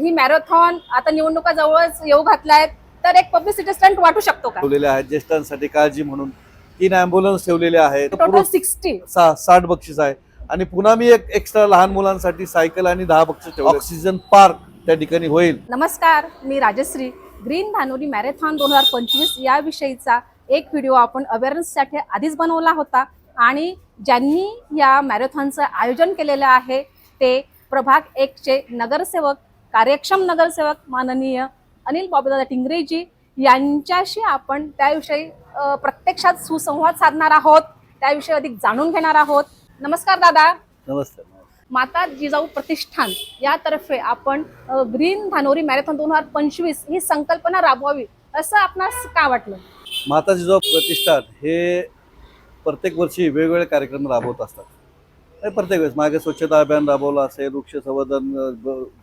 ही marathon आता निवडणुका जवळच येऊ घातल्यात, तर एक पब्लिसिटी स्टंट वाटू शकतो का? ठेवलेले आहेत ज्येष्ठांसाठी काळजी म्हणून 3 ॲम्ब्युलन्स ठेवलेले आहेत. टोटल 60 60 बक्षीस आहे आणि पुन्हा मी एक एक्स्ट्रा लहान मुलांसाठी सायकल आणि 10 बक्षीस ठेवले. ऑक्सिजन पार्क त्या ठिकाणी होईल. नमस्कार, मी राजश्री. ग्रीन धानोरी मॅरेथॉन 2025 याविषयीचा एक व्हिडिओ आपण अवेअरनेससाठी आधीच बनवला होता आणि ज्यांनी या मॅरेथॉनचं आयोजन केलेलं आहे ते प्रभाग 1 चे नगरसेवक, कार्यक्षम नगरसेवक माननीय अनिल बाबूदादा टिंगरेजी यांच्याशी आपण त्याविषयी प्रत्यक्षात सुसंवाद साधणार आहोत, त्याविषयी अधिक जाणून घेणार आहोत. नमस्कार दादा. नमस्ते. माता जिजाऊ प्रतिष्ठान यातर्फे आपण ग्रीन धानोरी मॅरेथॉन 2025 ही संकल्पना राबवावी असं आपणास का वाटलं? माता जिजाऊ प्रतिष्ठान हे प्रत्येक वर्षी वेगवेगळे कार्यक्रम राबवत असतात. प्रत्येक वेळेस मागे स्वच्छता अभियान राबवलं असेल, वृक्ष संवर्धन,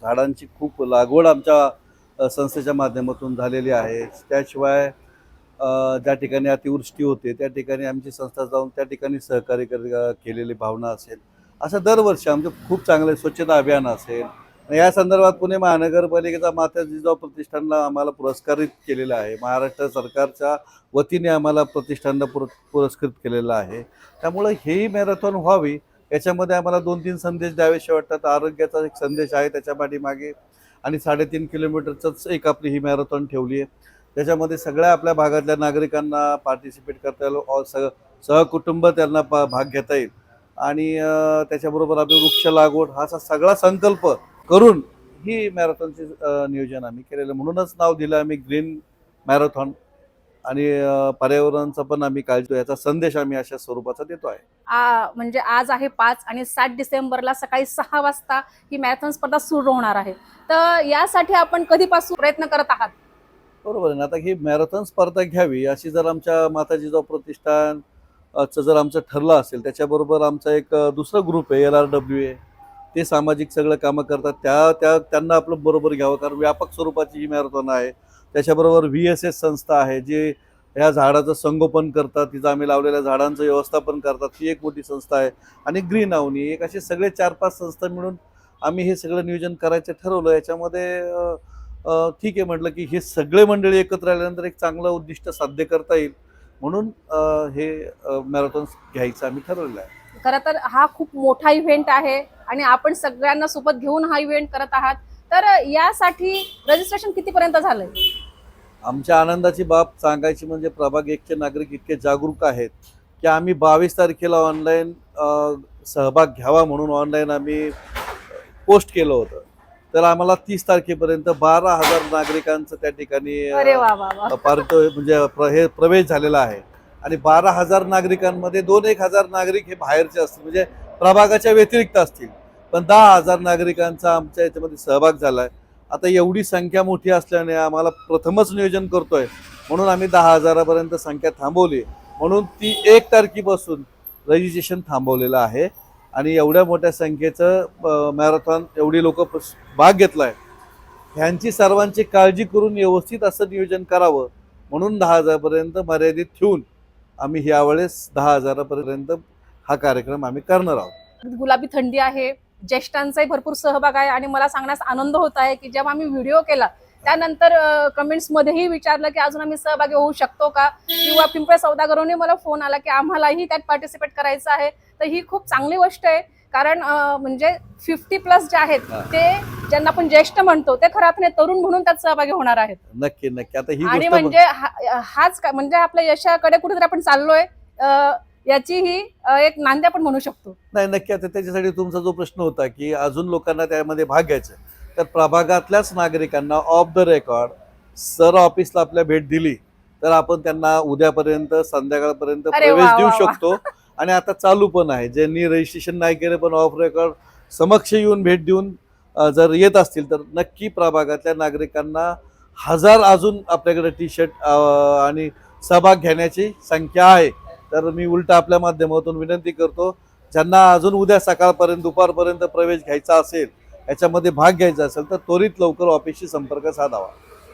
झाडांची खूप लागवड आमच्या संस्थेच्या माध्यमातून झालेली आहे. त्याशिवाय ज्या ठिकाणी अतिवृष्टी होते त्या ठिकाणी आमची संस्था जाऊन त्या ठिकाणी सहकार्य केलेली भावना असेल. असं दरवर्षी आमचं खूप चांगलं स्वच्छता अभियान असेल. या संदर्भात पुणे महानगरपालिकेचा माता जिजाऊ प्रतिष्ठानला आम्हाला पुरस्कारित केलेला आहे. महाराष्ट्र सरकारच्या वतीने आम्हाला प्रतिष्ठानला पुरस्कृत केलेलं आहे. त्यामुळे हेही मॅरेथॉन व्हावी याच्यामध्ये आम्हाला 2-3 संदेश द्यावेसे वाटतात. आरोग्याचा एक संदेश आहे त्याच्या पाठीमागे आणि 3.5 किलोमीटरचंच एक आपली ही मॅरेथॉन ठेवली आहे. त्याच्यामध्ये सगळ्या आपल्या भागातल्या नागरिकांना पार्टिसिपेट करता येईल, सहकुटुंब त्यांना भाग घेता येईल आणि त्याच्याबरोबर आपली वृक्ष लागवड हा सगळा संकल्प करून ही मॅरेथॉनचे नियोजन आम्ही केलेलं. म्हणूनच नाव दिलं आम्ही ग्रीन मॅरेथॉन आणि पर्यावरणाचा पण आम्ही काळजी याचा संदेश आम्ही अशा स्वरूपाचा देतो आहे. म्हणजे आज आहे 5 आणि 7 डिसेंबरला सकाळी 6 वाजता ही मॅरेथॉन स्पर्धा सुरू होणार आहे. तर यासाठी आपण कधीपासून प्रयत्न करत आहात? बरोबर आहे ना. आता ही मॅरेथॉन स्पर्धा घ्यावी अशी जर आमच्या माता जिजाऊ प्रतिष्ठान जर आमचं ठरलं असेल, त्याच्याबरोबर आमचा एक दुसरा ग्रुप आहे LRWA, ते सामाजिक सगळं कामं करतात. त्यांना आपलं बरोबर घ्यावं, कारण व्यापक स्वरूपाची ही मॅरेथॉन आहे. त्याच्याबरोबर VSS संस्था आहे जी ह्या झाडाचं संगोपन करतात, तिथं आम्ही लावलेल्या झाडांचं व्यवस्थापन करतात, ती एक मोठी संस्था आहे. आणि ग्रीन अवनी एक असे सगळे 4-5 संस्था मिळून आम्ही हे सगळं नियोजन करायचं ठरवलं. याच्यामध्ये ठीक आहे म्हटलं की हे सगळे मंडळी एकत्र आल्यानंतर एक चांगलं उद्दिष्ट साध्य करता येईल म्हणून हे मॅरेथॉन घ्यायचं आम्ही ठरवलेलं आहे. खरं तर हा खूप मोठा इव्हेंट आहे आणि आपण सगळ्यांना सोबत घेऊन हा इव्हेंट करत आहात. तर यासाठी रजिस्ट्रेशन कितीपर्यंत झालंय? आमच्या आनंदाची बाब सांगायची म्हणजे प्रभाग 1 चे नागरिक इतके जागरूक आहेत की आम्ही 22 तारखेला ऑनलाईन सहभाग घ्यावा म्हणून ऑनलाईन आम्ही पोस्ट केलं होतं. तर आम्हाला 30 तारखेपर्यंत 12,000 नागरिकांचं त्या ठिकाणी म्हणजे हे प्रवेश झालेला आहे. आणि 12,000 नागरिकांमध्ये 2-1,000 नागरिक हे बाहेरचे असतील, म्हणजे प्रभागाच्या व्यतिरिक्त असतील, पण 10,000 नागरिकांचा आमच्या याच्यामध्ये सहभाग झाला आहे. आता एवढी संख्या मोठी असल्याने आम्हाला प्रथमच नियोजन करतोय म्हणून आम्ही 10,000पर्यंत संख्या थांबवली. म्हणून ती 1 तारखेपासून रजिस्ट्रेशन थांबवलेलं आहे आणि एवढ्या मोठ्या संख्येचं मॅरेथॉन एवढी लोक भाग घेतला आहे. ह्यांची सर्वांची काळजी करून व्यवस्थित असं नियोजन करावं म्हणून 10,000पर्यंत मर्यादित ठेवून आम्ही यावेळेस 10,000पर्यंत हा कार्यक्रम आम्ही करणार आहोत. गुलाबी थंडी आहे, ज्येष्ठांचाही भरपूर सहभाग आहे आणि मला सांगण्यास आनंद होत आहे की जेव्हा आम्ही व्हिडिओ केला त्यानंतर कमेंट्समध्येही विचारलं की अजून आम्ही सहभागी होऊ शकतो का, किंवा पिंपळे सौदागरांनी मला फोन आला की आम्हालाही त्यात पार्टिसिपेट करायचं आहे. तर ही खूप चांगली गोष्ट आहे, कारण म्हणजे 50+ जे आहेत ते ज्यांना आपण ज्येष्ठ म्हणतो ते खरं अर्थाने तरुण म्हणून त्यात सहभागी होणार आहेत. नक्की नक्की. आता ही आणि म्हणजे हाच म्हणजे आपल्या यशाकडे कुठेतरी आपण चाललोय याची ही एक नांदी आपण म्हणू शकतो. नाही नक्की. आता त्याच्यासाठी तुमचा जो प्रश्न होता की अजून लोकांना त्यामध्ये भाग घ्यायचा, तर प्रभागातल्याच नागरिकांना ऑफ द रेकॉर्ड सर ऑफिसला आपल्या भेट दिली तर आपण त्यांना उद्यापर्यंत संध्याकाळपर्यंत प्रवेश देऊ शकतो. आणि आता चालू पण आहे. ज्यांनी रजिस्ट्रेशन नाही केलं पण ऑफ रेकॉर्ड समक्ष येऊन भेट देऊन जर येत असतील तर नक्की प्रभागातल्या नागरिकांना 1000 अजून आपल्याकडे टी-शर्ट आणि सहभाग घेण्याची संख्या आहे. तर मी उलट आपल्या माध्यमातून विनंती करतो, ज्यांना अजून उद्या सकाळपर्यंत दुपारपर्यंत प्रवेश घ्यायचा असेल, याच्यामध्ये भाग घ्यायचा असेल तर त्वरित लवकर ऑफिसशी संपर्क साधावा.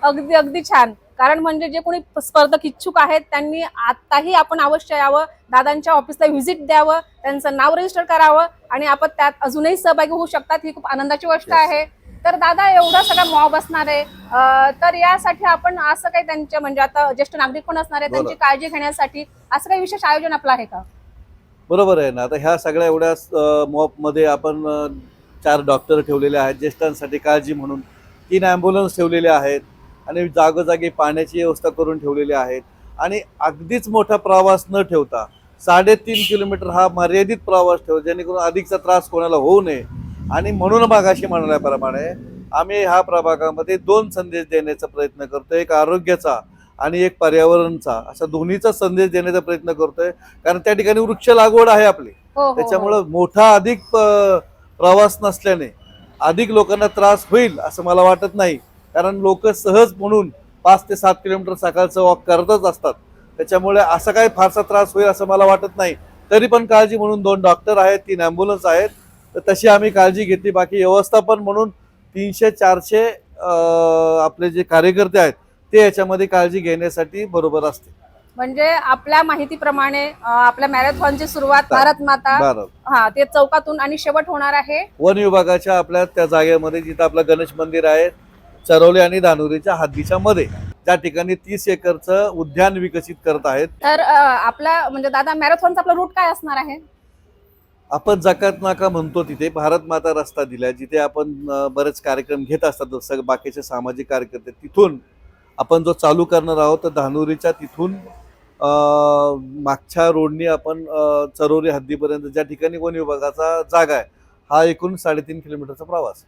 अगदी अगदी छान. कारण म्हणजे जे कोणी स्पर्धक इच्छुक आहेत त्यांनी आताही आपण अवश्य यावं, दादांच्या ऑफिसला व्हिजिट द्यावं, त्यांचं नाव रजिस्टर करावं आणि आपण त्यात अजूनही सहभागी होऊ शकतात. ही खूप आनंदाची गोष्ट आहे. तर दादा एवढा सगळा मॉब असणार आहे, तर यासाठी आपण असं काही त्यांच्या म्हणजे आता ज्येष्ठ नागरिक पण असणार आहे त्यांची काळजी घेण्यासाठी असं काही विशेष आयोजन आपलं आहे का? बरोबर आहे ना. आता ह्या सगळ्या एवढ्या मॉपमध्ये आपण 4 डॉक्टर ठेवलेले आहेत ज्येष्ठांसाठी काळजी म्हणून, 3 ॲम्ब्युलन्स ठेवलेले आहेत आणि जागोजागी पाण्याची व्यवस्था करून ठेवलेली आहेत. आणि अगदीच मोठा प्रवास न ठेवता 3.5 किलोमीटर हा मर्यादित प्रवास ठेव, जेणेकरून अधिकचा त्रास कोणाला होऊ नये. आणि म्हणून मागाशी म्हणाल्याप्रमाणे आम्ही ह्या प्रभागामध्ये 2 संदेश देण्याचा प्रयत्न करतोय, एक आरोग्याचा आणि एक पर्यावरणचा, असा दोन्हीचा संदेश देण्याचा प्रयत्न करतोय. कारण त्या ठिकाणी वृक्ष लागवड आहे आपली, त्याच्यामुळं मोठा अधिक प्रवास नसल्याने अधिक लोकांना त्रास होईल असं मला वाटत नाही. कारण लोक सहज म्हणून 5 ते 7 किलोमीटर सकाळचं वॉक करतच असतात, त्याच्यामुळे असं काही फारसा त्रास होईल असं मला वाटत नाही. तरी पण काळजी म्हणून 2 डॉक्टर आहेत, 3 ॲम्ब्युलन्स आहेत, तर तशी आम्ही काळजी घेतली. बाकी व्यवस्थापन म्हणून 300-400 आपले जे कार्यकर्ते आहेत ते याच्यामध्ये काळजी घेण्यासाठी बरोबर असते. म्हणजे आपल्या माहितीप्रमाणे आपल्या मॅरेथॉनची सुरुवात भारत माता ते चौकातून आणि शेवट होणार आहे वन विभागाच्या आपल्या त्या जागेमध्ये, जिथं आपलं गणेश मंदिर आहे, चरवली आणि धानुरीच्या हद्दीच्या मध्ये, त्या ठिकाणी 30 एकरचं उद्यान विकसित करत आहेत. तर आपला म्हणजे दादा मॅरेथॉनचा आपला रूट काय असणार आहे? आपण जकात नाका म्हणतो तिथे भारत माता रस्ता दिलाय, जिथे आपण बरेच कार्यक्रम घेत असतात सगळे बाकीचे सामाजिक कार्यकर्ते. तिथून आपण जो चालू करणार आहोत तर धानुरीच्या तिथून मागच्या रोडनी आपण चरोली हद्दीपर्यंत, ज्या ठिकाणी वन विभागाचा जागा आहे, हा एकूण 3.5 किलोमीटरचा प्रवास.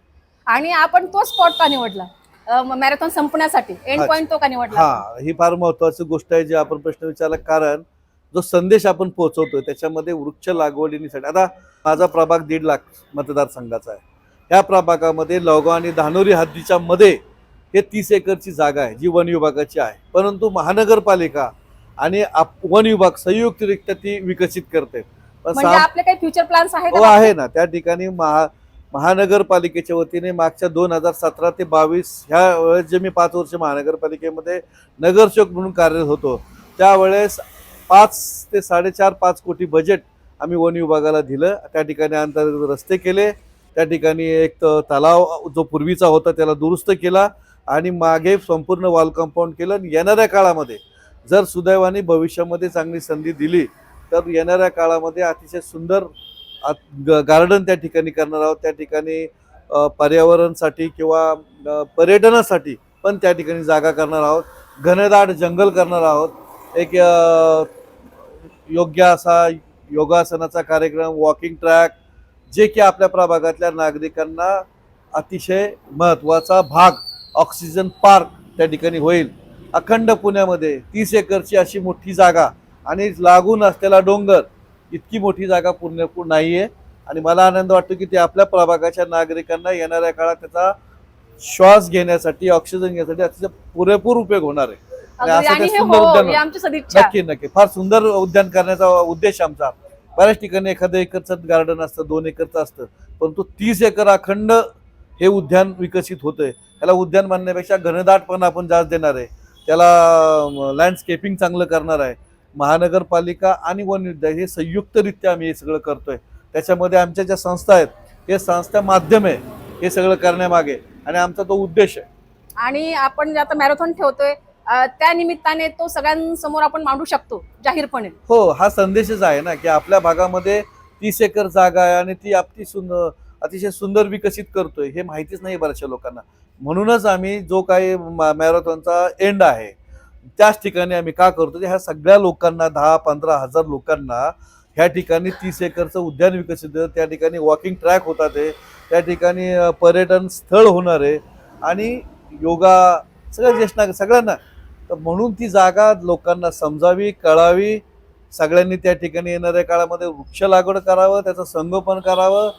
आणि आपण तो स्पॉट का निवडला मॅरेथॉन संपण्यासाठी, एंड पॉइंट तो का निवडला? ही फार महत्वाची गोष्ट आहे जी आपण प्रश्न विचारला. कारण जो संदेश आपण पोहोचवतोय त्याच्यामध्ये वृक्ष लागवडीसाठी, आता माझा प्रभाग 1.5 लाख मतदारसंघाचा आहे. या प्रभागामध्ये लवगाव आणि धानोरी हद्दीच्या मध्ये हे 30 एकरची जागा आहे जी वन विभागाची आहे, परंतु महानगरपालिका आणि वन विभाग संयुक्तरित्या ती विकसित करते. म्हणजे आपले काही फ्युचर प्लॅन्स आहेत? आहे ना. त्या ठिकाणी महानगरपालिकेच्या वतीने मागच्या 2017 ते 22 ह्या वेळेस जे मी 5 वर्ष महानगरपालिकेमध्ये नगरसेवक म्हणून कार्यरत होतो, त्यावेळेस 5 ते 4.5 कोटी बजेट आम्ही वन विभागाला दिलं. त्या ठिकाणी अंतर्गत रस्ते केले, त्या ठिकाणी एक तलाव जो पूर्वीचा होता त्याला दुरुस्त केला आणि मागे संपूर्ण वॉल कंपाऊंड केलं. येणाऱ्या काळामध्ये जर सुदैवाने भविष्यामध्ये चांगली संधी दिली तर येणाऱ्या काळामध्ये अतिशय सुंदर गार्डन त्या ठिकाणी करणार आहोत. त्या ठिकाणी पर्यावरणासाठी किंवा पर्यटनासाठी पण त्या ठिकाणी जागा करणार आहोत. घनदाट जंगल करणार आहोत. एक योग्य असा योगासनाचा कार्यक्रम, वॉकिंग ट्रॅक, जे की आपल्या प्रभागातल्या नागरिकांना अतिशय महत्त्वाचा भाग, ऑक्सिजन पार्क त्या ठिकाणी होईल. अखंड पुण्यामध्ये 30 एकरची अशी मोठी जागा आणि लागून असलेला डोंगर, इतकी मोठी जागा पुण्यात नाहीये. आणि मला आनंद वाटतो की ते आपल्या प्रभागाच्या नागरिकांना येणाऱ्या काळात त्याचा श्वास घेण्यासाठी, ऑक्सिजन घेण्यासाठी अतिशय पुरेपूर उपयोग होणार आहे. नक्की फार सुंदर उद्यान करण्याचा उद्देश आमचा. बऱ्याच ठिकाणी एखादं एकरचं गार्डन असतं, 2 एकरचं असतं, परंतु 30 एकर अखंड हे उद्यान विकसित होतंय. त्याला उद्यान म्हणण्यापेक्षा घनदाटपणा आपण जास्त देणार आहे, त्याला लँडस्केपिंग चांगलं करणार आहे. महानगरपालिका आणि वन विभाग हे संयुक्तरित्या आम्ही हे सगळं करतोय. त्याच्यामध्ये आमच्या ज्या संस्था आहेत हे संस्था माध्यम आहे हे सगळं करण्यामागे, आणि आमचा तो उद्देश आहे. आणि आपण जे आता मॅरेथॉन ठेवतोय त्या निमित्ताने तो सगळ्यांसमोर आपण मांडू शकतो जाहीरपणे. हो, हा संदेशच आहे ना की आपल्या भागामध्ये 30 एकर जागा आहे आणि ती अतिशय सुंदर विकसित करतोय हे माहितीच नाही बऱ्याचशा लोकांना. म्हणूनच आम्ही जो काही मॅरेथॉनचा एंड आहे त्याच ठिकाणी आम्ही का करतो, ह्या सगळ्या लोकांना 10-15 हजार लोकांना ह्या ठिकाणी 30 एकरचं उद्यान विकसित, त्या ठिकाणी वॉकिंग ट्रॅक होतात, त्या ठिकाणी पर्यटन स्थळ होणार आहे आणि योगा सगळ्या ज्येष्ठ सगळ्यांना. तर म्हणून ती जागा लोकांना समजावी, कळावी. सगळ्यांनी त्या ठिकाणी येणाऱ्या काळामध्ये वृक्ष लागवड करावं, त्याचं संगोपन करावं,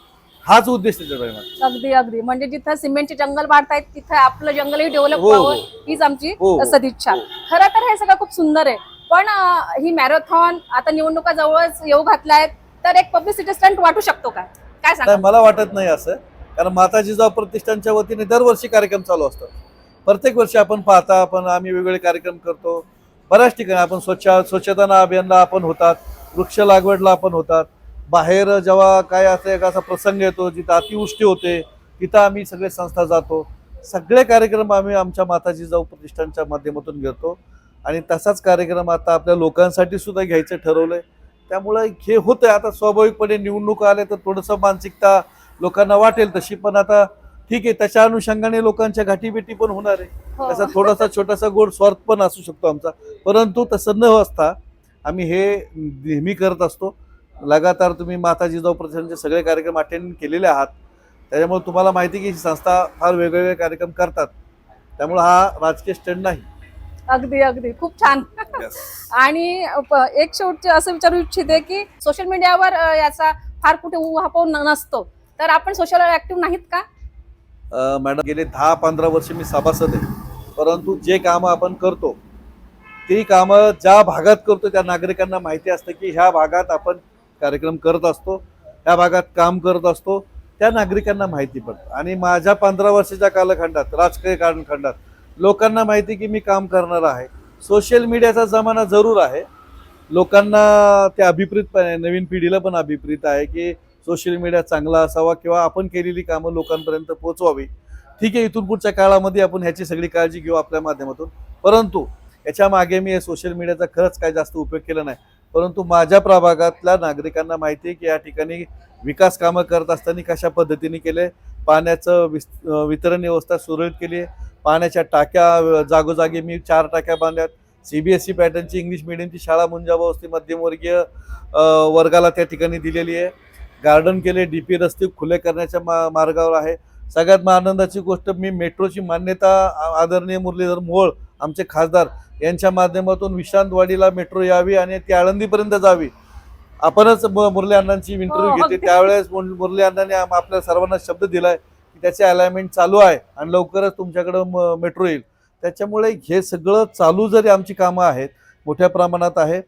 हाच उद्देश त्याच्या. अगदी अगदी म्हणजे जिथं सिमेंटचे जंगल वाढतायत तिथं आपलं जंगलही डेव्हलप व्हावं हीच आमची सदिच्छा. खरं तर हे सगळं खूप सुंदर आहे, पण ही मॅरेथॉन आता निवडणुका जवळच येऊ घातल्यात, तर एक पब्लिसिटी स्टंट वाटू शकतो का? काय सांगा? मला वाटत नाही असं, कारण माता जिजाऊ प्रतिष्ठानच्या वतीने दरवर्षी कार्यक्रम चालू असतात. प्रत्येक वर्षी आपण पाहता आम्ही वेगवेगळे कार्यक्रम करतो. बऱ्याच ठिकाणी आपण स्वच्छता अभियानला आपण होतात, वृक्ष लागवडला आपण होतात. बाहेर जेव्हा काय असं एक असा प्रसंग येतो जिथं अतिवृष्टी होते तिथं आम्ही सगळे संस्था जातो. सगळे कार्यक्रम आम्ही आमच्या माताजी जिजाऊ प्रतिष्ठानच्या माध्यमातून घेतो आणि तसाच कार्यक्रम आता आपल्या लोकांसाठी सुद्धा घ्यायचं ठरवलंय. त्यामुळे हे होतंय. आता स्वाभाविकपणे निवडणूक आल्या तर थोडंसं मानसिकता लोकांना वाटेल तशी, पण आता ठीक आहे, त्याच्या अनुषंगाने लोकांच्या गाठीभेटी पण होणार आहे. हो. त्याचा थोडासा छोटासा गोड स्वार्थ पण असू शकतो आमचा, परंतु तसं न असता आम्ही हे नेहमी करत असतो. लगातार तुम्ही माता जिजाऊ प्रतिष्ठानचे सगळे कार्यक्रम अटेंड केलेले आहात, त्याच्यामुळे तुम्हाला माहिती की ही संस्था फार वेगवेगळे कार्यक्रम करतात. त्यामुळे हा राजकीय स्टंट नाही. अगदी अगदी खूप छान. आणि एक शेवटचे असं विचारू इच्छिते की सोशल मीडियावर याचा फार कुठे उहापोह नसतो, तर आपण सोशल ऍक्टिव्ह नाहीत का? मॅडम, गेले 10-15 वर्ष मी सभासद आहे, परंतु जे कामं आपण करतो ती कामं ज्या भागात करतो त्या नागरिकांना माहिती असतं की ह्या भागात आपण कार्यक्रम करत असतो, ह्या भागात काम करत असतो, त्या नागरिकांना माहिती पडतं. आणि माझ्या 15 वर्षाच्या कालखंडात, राजकीय कालखंडात लोकांना माहिती की मी काम करणार आहे. सोशल मीडियाचा जमाना जरूर आहे, लोकांना ते अभिप्रेत पण आहे, नवीन पिढीला पण अभिप्रेत आहे की सोशल मीडिया चांगला असावा किंवा आपण केलेली कामं लोकांपर्यंत पोहोचवावी. ठीक आहे, इथून पुढच्या काळामध्ये आपण ह्याची सगळी काळजी घेऊ आपल्या माध्यमातून. परंतु याच्या मागे मी सोशल मीडियाचा खरंच काय जास्त उपयोग केला नाही, परंतु माझ्या प्रभागातल्या नागरिकांना माहिती आहे की या ठिकाणी विकास कामं करत असताना कशा पद्धतीने केले, पाण्याचं वितरण व्यवस्था सुरळीत केली आहे, पाण्याच्या टाक्या जागोजागी मी 4 टाक्या बांधल्यात, CBSE पॅटर्नची इंग्लिश मिडियमची शाळा मुंजाबवस्थी मध्यमवर्गीय वर्गाला त्या ठिकाणी दिलेली आहे, गार्डन केले, DP रस्ते खुले करण्याच्या मार्गावर आहे. सगळ्यात आनंदाची गोष्ट, मी मेट्रोची मान्यता आदरणीय मुरलीधर मोहोळ आमचे खासदार यांच्या माध्यमातून विश्रांतवाडीला मेट्रो यावी आणि ती आळंदीपर्यंत जावी. आपणच मुरली अण्णांची इंटरव्ह्यू घेतली, त्यावेळेस मुरली अण्णांनी आपल्या सर्वांना शब्द दिलाय की त्याचे अलाइनमेंट चालू आहे आणि लवकरच तुमच्याकडं मेट्रो येईल. त्याच्यामुळे हे सगळं चालू जरी आमची कामं आहेत, मोठ्या प्रमाणात आहे.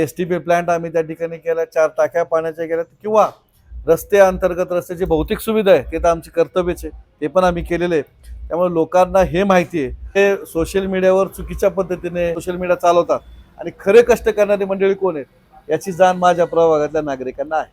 STP प्लांट आम्ही त्या ठिकाणी केला, 4 टाक्या पाण्याच्या केल्या, किंवा रस्ते अंतर्गत रस्त्याची भौतिक सुविधा आहे ते तर आमची कर्तव्यच आहे, ते पण आम्ही केलेले आहे. त्यामुळे लोकांना हे माहिती आहे, हे सोशल मीडियावर चुकीच्या पद्धतीने सोशल मीडिया चालवतात आणि खरे कष्ट करणारी मंडळी कोण आहेत याची जाण माझ्या प्रभागातल्या नागरिकांना आहे.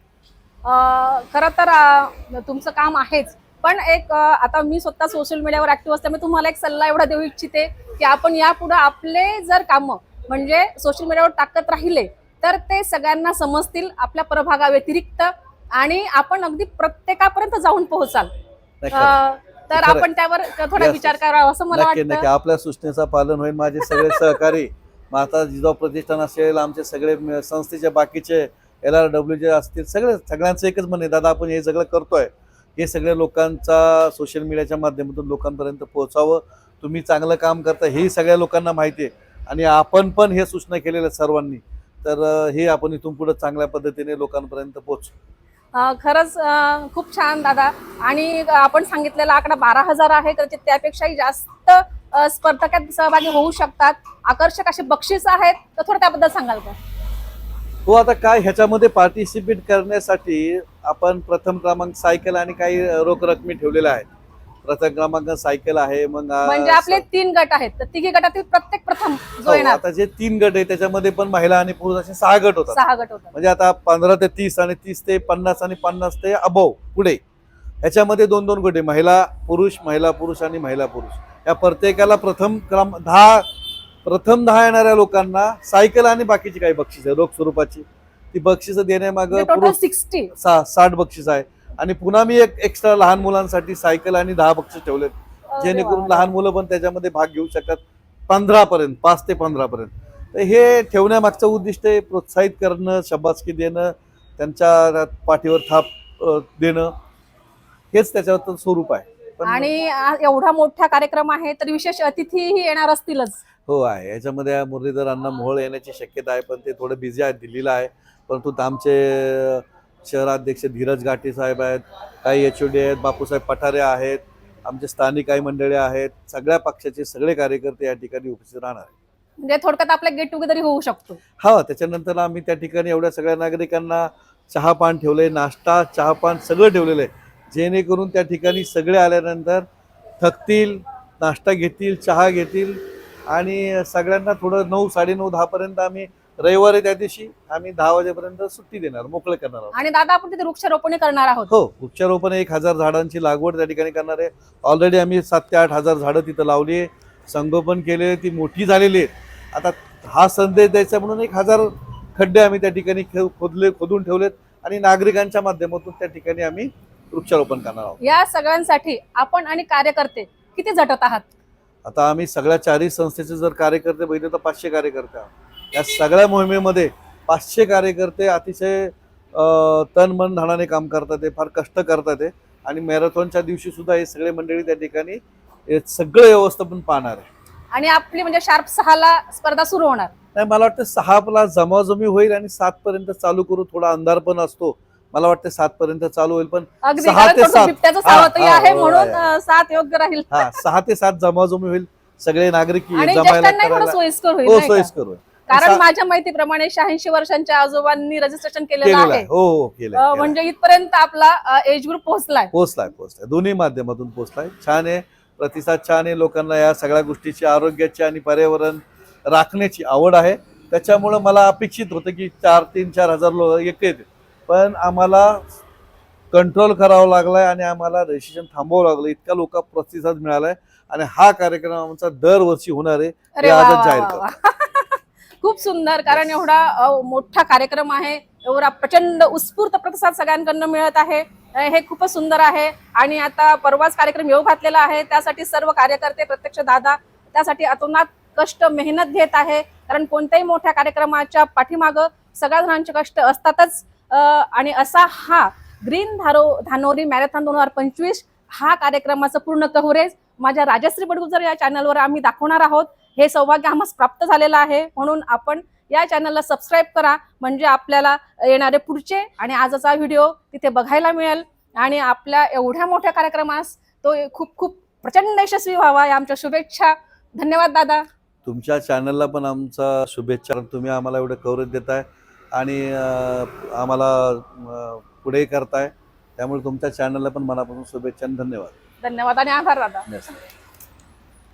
खरं तर तुमचं काम आहेच, पण एक आता मी स्वतः सोशल मीडियावर ऍक्टिव्ह असल्यामुळे तुम्हाला एक सल्ला एवढा देऊ इच्छिते की आपण यापुढे आपले जर कामं म्हणजे सोशल मीडियावर टाकत राहिले तर ते सगळ्यांना समजतील आपल्या प्रभागाव्यतिरिक्त, आणि आपण अगदी प्रत्येकापर्यंत जाऊन पोहोचाल. तर आपण त्यावर थोडा विचार करावा असं मला नक्की वाटतं. आपल्या सूचनेचं पालन होईल. माझे सगळे सहकारी माता जिजाऊ प्रतिष्ठान असेल, आमचे सगळे संस्थेचे बाकीचे LRW जे असतील, सगळ्यांचं एकच म्हणणे, दादा आपण हे सगळं करतोय, हे सगळ्या लोकांचा सोशल मीडियाच्या माध्यमातून लोकांपर्यंत पोहोचावं. तुम्ही चांगलं काम करता हे सगळ्या लोकांना माहिती आहे आणि आपण पण हे सूचना केलेल्या सर्वांनी, तर हे आपण इथून पुढे चांगल्या पद्धतीने लोकांपर्यंत पोहोचू. खरंच खूप छान दादा. आणि आपण सांगितलेला आकडा 12,000 आहे, तर त्यापेक्षाही जास्त स्पर्धकात सहभागी होऊ शकतात. आकर्षक असे बक्षीस आहेत, तर थोडं त्याबद्दल सांगाल का? हो, आता काय ह्याच्यामध्ये पार्टिसिपेट करण्यासाठी आपण प्रथम क्रमांक सायकल आणि काही रोख रकमी ठेवलेल्या आहेत. प्रथम क्रमांक सायकल आहे, मग म्हणजे आपले 3 गट आहेत, तर तिघी गटातील प्रत्येक प्रथम जो येणार. आता जे 3 गट आहे त्याच्यामध्ये पण महिला आणि पुरुष असे 6 गट होतात. 6 गट होतात. म्हणजे आता 15 ते 30 आणि 30 ते 50 आणि 50 ते अबव पुढे, ह्याच्यामध्ये 2-2 गट आहे, महिला पुरुष आणि महिला पुरुष. या प्रत्येकाला प्रथम 10 येणाऱ्या लोकांना सायकल आणि बाकीची काही बक्षीस आहे रोख स्वरूपाची. ती बक्षिसं देण्यामागे टोटल 60 बक्षीस आहे. आणि पुन्हा मी एक एक्स्ट्रा लहान मुलांसाठी सायकल आणि 10 बक्षीस ठेवलेत, जेणेकरून लहान मुलं पण त्याच्यामध्ये भाग घेऊ शकतात 15 पर्यंत, 5 ते 15 पर्यंत. तर हे ठेवण्यामागचं उद्दिष्ट आहे प्रोत्साहित करणं, शाबासकी देणं, त्यांच्या पाठीवर थाप देणं, हेच त्याच्यावर स्वरूप आहे. आणि एवढा मोठा कार्यक्रम आहे तर विशेष अतिथीही येणार असतीलच. हो आहे, याच्यामध्ये मुरलीधर अण्णा मोहोळ येण्याची शक्यता आहे, पण ते थोडे बिझी आहेत, दिल्लीला आहे. परंतु आमचे शहराध्यक्ष धीरज घाटे साहेब आहेत, काही HOD आहेत, बापूसाहेब पठारे आहेत, आमचे स्थानिक काही मंडळी आहेत, सगळ्या पक्षाचे सगळे कार्यकर्ते या ठिकाणी उपस्थित राहणार आहेत. म्हणजे थोडक्यात आपला गेट टुगेदर होऊ शकतो. हा, त्याच्यानंतर आम्ही त्या ठिकाणी एवढ्या सगळ्या नागरिकांना चहापान ठेवलंय, नाश्ता चहापान सगळं ठेवलेलं आहे, जेणेकरून त्या ठिकाणी सगळे आल्यानंतर थकतील, नाश्ता घेतील, चहा घेतील आणि सगळ्यांना थोडं 9, 9:30, 10 पर्यंत आम्ही रविवारी त्या दिवशी आम्ही 10 वाजेपर्यंत सुट्टी देणार, मोकळे करणार आहोत. आणि दादा आपण तिथे वृक्षारोपण करणार आहोत. हो, वृक्षारोपण 1000 झाडांची लागवड त्या ठिकाणी करणार आहे. ऑलरेडी आम्ही 7 ते 8,000 झाडं तिथं लावली आहे, संगोपन केले, ती मोठी झालेली आहेत. आता हा संदेश द्यायचा म्हणून 1000 खड्डे आम्ही त्या ठिकाणी खोदून ठेवलेत आणि नागरिकांच्या माध्यमातून त्या ठिकाणी आम्ही वृक्षारोपण करणार आहोत. या सगळ्यांसाठी आपण आणि कार्यकर्ते किती झटत आहात? आता आम्ही सगळ्या 4 संस्थेचे जर कार्यकर्ते बघितले तर 500 कार्यकर्ते आहोत. या सगळ्या मोहिमेमध्ये 500 कार्यकर्ते अतिशय तन मन धनाने काम करतात, ते फार कष्ट करतात आहे. आणि मॅरेथॉनच्या दिवशी सुद्धा हे सगळे मंडळी त्या ठिकाणी हे सगळं व्यवस्थापन पाहणार आहे. आणि आपली म्हणजे शार्प 6ला स्पर्धा सुरू होणार. नाही, मला वाटतं 6 जमाजमी होईल आणि 7 पर्यंत चालू करू. थोडा अंधार पण असतो, मला वाटतं 7 पर्यंत चालू होईल. पण अगदी 6 कारण ते थोडंसं 7 बिबट्याचं सावत्र आहे हो, म्हणून आहे. 7 योग्य राहील. 6 ते 7 जमाजमी होईल. सगळे नागरिक आणि जमायला ज्येष्ठांनाही थोडं करायला सोयीस्कर होईल हो, नाही का? सोयीस्कर होईल. कारण माझ्या माहितीप्रमाणे 86 वर्षांच्या आजोबांनी रजिस्ट्रेशन केलेलं केलेलं आहे. आहे. हो, केलंय. म्हणजे इथपर्यंत आपला एज ग्रुप पोहोचलाय. पोहोचलाय. दोन्ही माध्यमातून पोहोचलाय. छान आहे, प्रतिसाद छान आहे. लोकांना या सगळ्या गोष्टीची, आरोग्याची आणि पर्यावरण राखण्याची आवड आहे. त्याच्यामुळं मला अपेक्षित होतं की 4,000 लोक येतील, पण आम्हाला कंट्रोल करावं लागलाय आणि आम्हाला रजिस्ट्रेशन थांबवावं लागलं. इतका लोक प्रतिसाद मिळालाय आणि हा कार्यक्रम आमचा दरवर्षी होणार आहे, अरे हे वा, आजच वा, जाहीर वा, करतो. वा. खूप सुंदर. कारण एवढा मोठा कार्यक्रम आहे, एवढा प्रचंड उत्स्फूर्त प्रतिसाद सगळ्यांकडनं मिळत आहे. हे खूपच सुंदर आहे. आणि आता परवाच कार्यक्रम येऊ घातलेला आहे, त्यासाठी सर्व कार्यकर्ते, प्रत्यक्ष दादा त्यासाठी अतोनात कष्ट मेहनत घेत आहे. कारण कोणत्याही मोठ्या कार्यक्रमाच्या पाठीमागं सगळ्या जणांचे कष्ट असतातच. आणि असा हा ग्रीन धानोरी मॅरेथॉन 2025 हा कार्यक्रमाचं पूर्ण कव्हरेज माझ्या राजश्री बडगुजर या चॅनलवर आम्ही दाखवणार आहोत. हे सौभाग्य आम्हाला प्राप्त झालेलं आहे, म्हणून आपण या चॅनलला सबस्क्राईब करा, म्हणजे आपल्याला येणारे पुढचे आणि आजचा व्हिडिओ तिथे बघायला मिळेल. आणि आपल्या एवढ्या मोठ्या कार्यक्रमास तो खूप खूप प्रचंड यशस्वी व्हावा या आमच्या शुभेच्छा. धन्यवाद दादा. तुमच्या चॅनलला पण आमचा शुभेच्छा. तुम्ही आम्हाला एवढं कव्हरेज देताय आणि आम्हाला पुढे करताय, त्यामुळे तुमच्या चॅनलला पण मनापासून शुभेच्छा आणि धन्यवाद. धन्यवाद आणि आभार दादा. Yes.